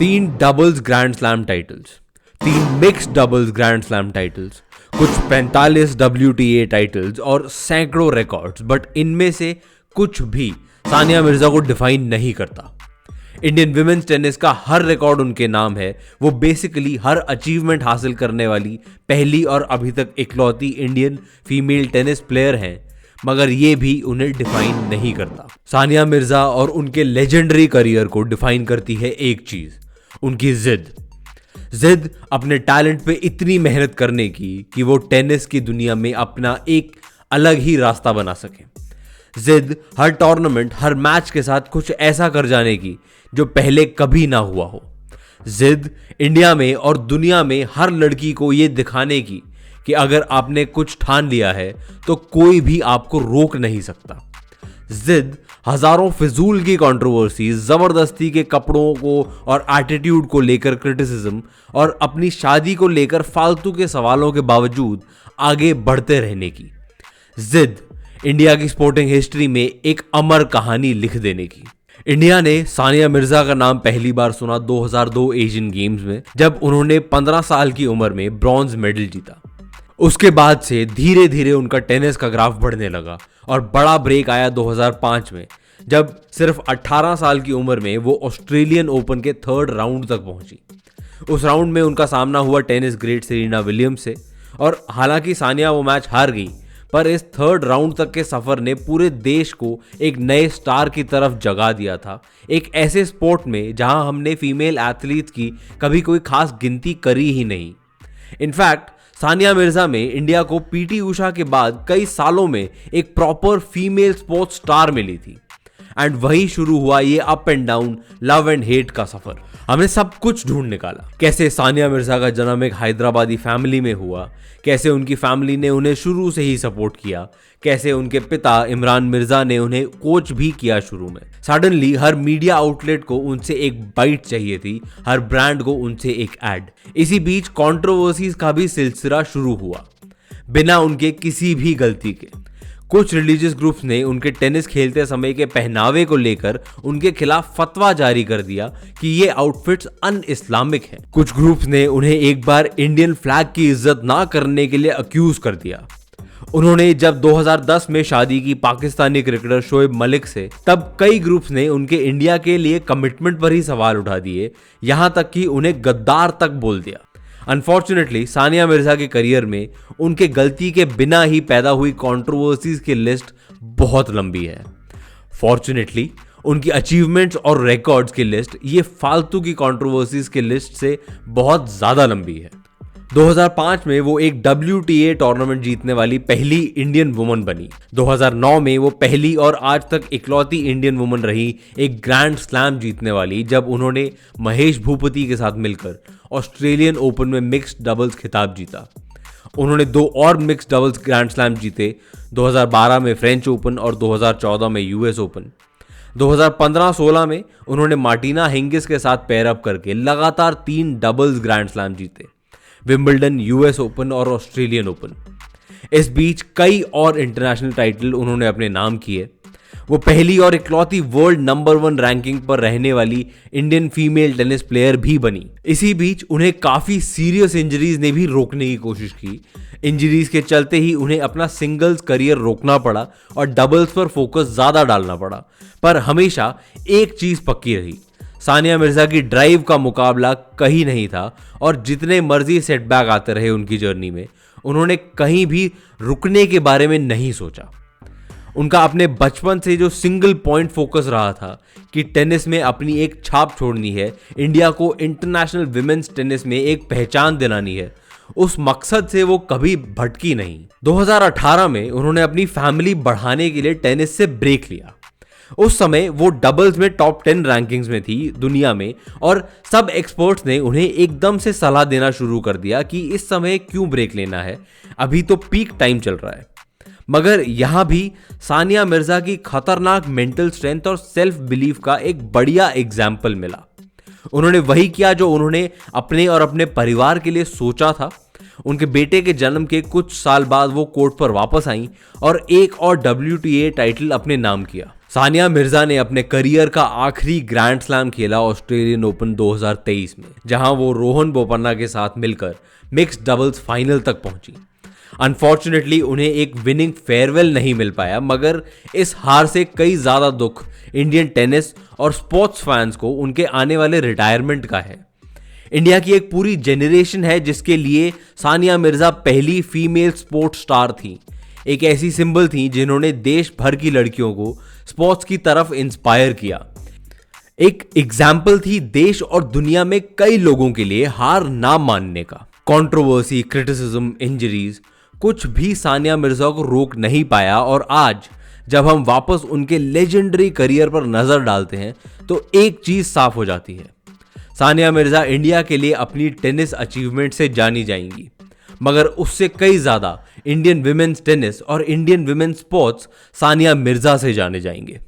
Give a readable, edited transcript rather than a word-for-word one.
3 doubles grand slam titles, 3 mixed doubles grand slam titles, कुछ 45 WTA titles और सैकड़ों records, but इनमें से कुछ भी सानिया मिर्जा को डिफाइन नहीं करता। इंडियन विमेन्स टेनिस का हर रिकॉर्ड उनके नाम है। वो बेसिकली हर अचीवमेंट हासिल करने वाली पहली और अभी तक इकलौती इंडियन फीमेल टेनिस प्लेयर हैं, मगर ये भी उन्हें डिफाइन नहीं करता। सानिया मिर्जा और उनके लेजेंडरी करियर को डिफाइन करती है एक चीज, उनकी जिद अपने टैलेंट पे इतनी मेहनत करने की कि वो टेनिस की दुनिया में अपना एक अलग ही रास्ता बना सके। जिद हर टूर्नामेंट, हर मैच के साथ कुछ ऐसा कर जाने की जो पहले कभी ना हुआ हो। जिद इंडिया में और दुनिया में हर लड़की को ये दिखाने की कि अगर आपने कुछ ठान लिया है तो कोई भी आपको रोक नहीं सकता। जिद हजारों फिजूल की कंट्रोवर्सी, जबरदस्ती के कपड़ों को और एटीट्यूड को लेकर क्रिटिसिज्म और अपनी शादी को लेकर फालतू के सवालों के बावजूद आगे बढ़ते रहने की। जिद इंडिया की स्पोर्टिंग हिस्ट्री में एक अमर कहानी लिख देने की। इंडिया ने सानिया मिर्जा का नाम पहली बार सुना 2002 एशियन गेम्स में, जब उन्होंने 15 साल की उम्र में ब्रॉन्ज मेडल जीता। उसके बाद से धीरे धीरे उनका टेनिस का ग्राफ बढ़ने लगा और बड़ा ब्रेक आया 2005 में, जब सिर्फ 18 साल की उम्र में वो ऑस्ट्रेलियन ओपन के 3rd राउंड तक पहुंची। उस राउंड में उनका सामना हुआ टेनिस ग्रेट सेरेना विलियम्स से, और हालांकि सानिया वो मैच हार गई, पर इस 3rd राउंड तक के सफर ने पूरे देश को एक नए स्टार की तरफ जगा दिया था। एक ऐसे स्पोर्ट में जहां हमने फीमेल एथलीट्स की कभी कोई खास गिनती करी ही नहीं। इनफैक्ट सानिया मिर्जा में इंडिया को पीटी उषा के बाद कई सालों में एक प्रॉपर फीमेल स्पोर्ट्स स्टार मिली थी। एंड वहीं शुरू हुआ ये up and down, love and hate का सफर। हमने सब कुछ ढूंढ निकाला, कैसे सानिया मिर्जा का जन्म एक हैदराबादी फैमिली में हुआ, कैसे उनकी फैमिली ने उन्हें शुरू से ही सपोर्ट किया, कैसे उनके पिता इमरान मिर्जा ने उन्हें कोच भी किया शुरू में। सडनली हर मीडिया आउटलेट को उनसे एक बाइट चाहिए थी, हर ब्रांड को उनसे एक एड। इसी बीच कंट्रोवर्सीज का भी सिलसिला शुरू हुआ बिना उनके किसी भी गलती के। कुछ रिलीजियस ग्रुप्स ने उनके टेनिस खेलते समय के पहनावे को लेकर उनके खिलाफ फतवा जारी कर दिया कि ये आउटफिट्स अन इस्लामिक हैं। कुछ ग्रुप्स ने उन्हें एक बार इंडियन फ्लैग की इज्जत ना करने के लिए अक्यूज कर दिया। उन्होंने जब 2010 में शादी की पाकिस्तानी क्रिकेटर शोएब मलिक से, तब कई ग्रुप्स ने उनके इंडिया के लिए कमिटमेंट पर ही सवाल उठा दिए, यहां तक कि उन्हें गद्दार तक बोल दिया। अनफॉर्चुनेटली सानिया मिर्जा के करियर में उनके गलती के बिना ही पैदा हुई कंट्रोवर्सीज की लिस्ट बहुत लंबी है। फॉर्चुनेटली उनकी अचीवमेंट्स और रिकॉर्ड्स की लिस्ट ये फालतू की कंट्रोवर्सीज की लिस्ट से बहुत ज्यादा लंबी है। 2005 में वो एक WTA टूर्नामेंट जीतने वाली पहली इंडियन वुमन बनी। 2009 में वो पहली और आज तक इकलौती इंडियन वुमन रही एक ग्रैंड स्लैम जीतने वाली, जब उन्होंने महेश भूपति के साथ मिलकर ऑस्ट्रेलियन ओपन में मिक्स्ड डबल्स खिताब जीता। उन्होंने 2 और मिक्स्ड डबल्स ग्रैंड स्लैम जीते, 2012 में फ्रेंच ओपन और 2014 में US ओपन। 2015-16 में उन्होंने मार्टिना हिंगिस के साथ पेयर अप करके लगातार 3 डबल्स ग्रैंड स्लैम जीते, विंबलडन, US ओपन और ऑस्ट्रेलियन ओपन। इस बीच कई और इंटरनेशनल टाइटल उन्होंने अपने नाम किए। वो पहली और इकलौती वर्ल्ड नंबर 1 रैंकिंग पर रहने वाली इंडियन फीमेल टेनिस प्लेयर भी बनी। इसी बीच उन्हें काफी सीरियस इंजरीज ने भी रोकने की कोशिश की। इंजरीज के चलते ही उन्हें अपना सिंगल्स करियर रोकना पड़ा और डबल्स पर फोकस ज्यादा डालना पड़ा। पर हमेशा एक चीज पक्की रही, सानिया मिर्जा की ड्राइव का मुकाबला कहीं नहीं था, और जितने मर्जी सेटबैक आते रहे उनकी जर्नी में, उन्होंने कहीं भी रुकने के बारे में नहीं सोचा। उनका अपने बचपन से जो सिंगल पॉइंट फोकस रहा था कि टेनिस में अपनी एक छाप छोड़नी है, इंडिया को इंटरनेशनल विमेन्स टेनिस में एक पहचान दिलानी है, उस मकसद से वो कभी भटकी नहीं। 2018 में उन्होंने अपनी फैमिली बढ़ाने के लिए टेनिस से ब्रेक लिया। उस समय वो डबल्स में टॉप 10 रैंकिंग्स में थी दुनिया में, और सब एक्सपर्ट्स ने उन्हें एकदम से सलाह देना शुरू कर दिया कि इस समय क्यों ब्रेक लेना है, अभी तो पीक टाइम चल रहा है। मगर यहां भी सानिया मिर्जा की खतरनाक मेंटल स्ट्रेंथ और सेल्फ बिलीफ का एक बढ़िया एग्जाम्पल मिला। उन्होंने वही किया जो उन्होंने अपने और अपने परिवार के लिए सोचा था। उनके बेटे के जन्म के कुछ साल बाद वो कोर्ट पर वापस आई और एक और WTA टाइटल अपने नाम किया। सानिया मिर्जा ने अपने करियर का आखिरी ग्रैंड स्लैम खेला ऑस्ट्रेलियन ओपन 2023 में, जहां वो रोहन बोपन्ना के साथ मिलकर मिक्स्ड डबल्स फाइनल तक पहुंची। अनफॉर्चुनेटली उन्हें एक विनिंग फेयरवेल नहीं मिल पाया, मगर इस हार से कई ज्यादा दुख इंडियन टेनिस और स्पोर्ट्स फैंस को उनके आने वाले रिटायरमेंट का है। इंडिया की एक पूरी जेनरेशन है जिसके लिए सानिया मिर्जा पहली फीमेल स्पोर्ट्स स्टार थी, एक ऐसी सिंबल थी जिन्होंने देश भर की लड़कियों को स्पोर्ट्स की तरफ इंस्पायर किया। एक एग्जाम्पल थी देश और दुनिया में कई लोगों के लिए हार ना मानने का। कंट्रोवर्सी, क्रिटिसिज्म, इंजरीज, कुछ भी सानिया मिर्जा को रोक नहीं पाया। और आज जब हम वापस उनके लेजेंडरी करियर पर नजर डालते हैं तो एक चीज साफ हो जाती है, सानिया मिर्जा इंडिया के लिए अपनी टेनिस अचीवमेंट से जानी जाएंगी, मगर उससे कई ज्यादा इंडियन विमेन्स टेनिस और Indian women's sports Sania Mirza से जाने जाएंगे।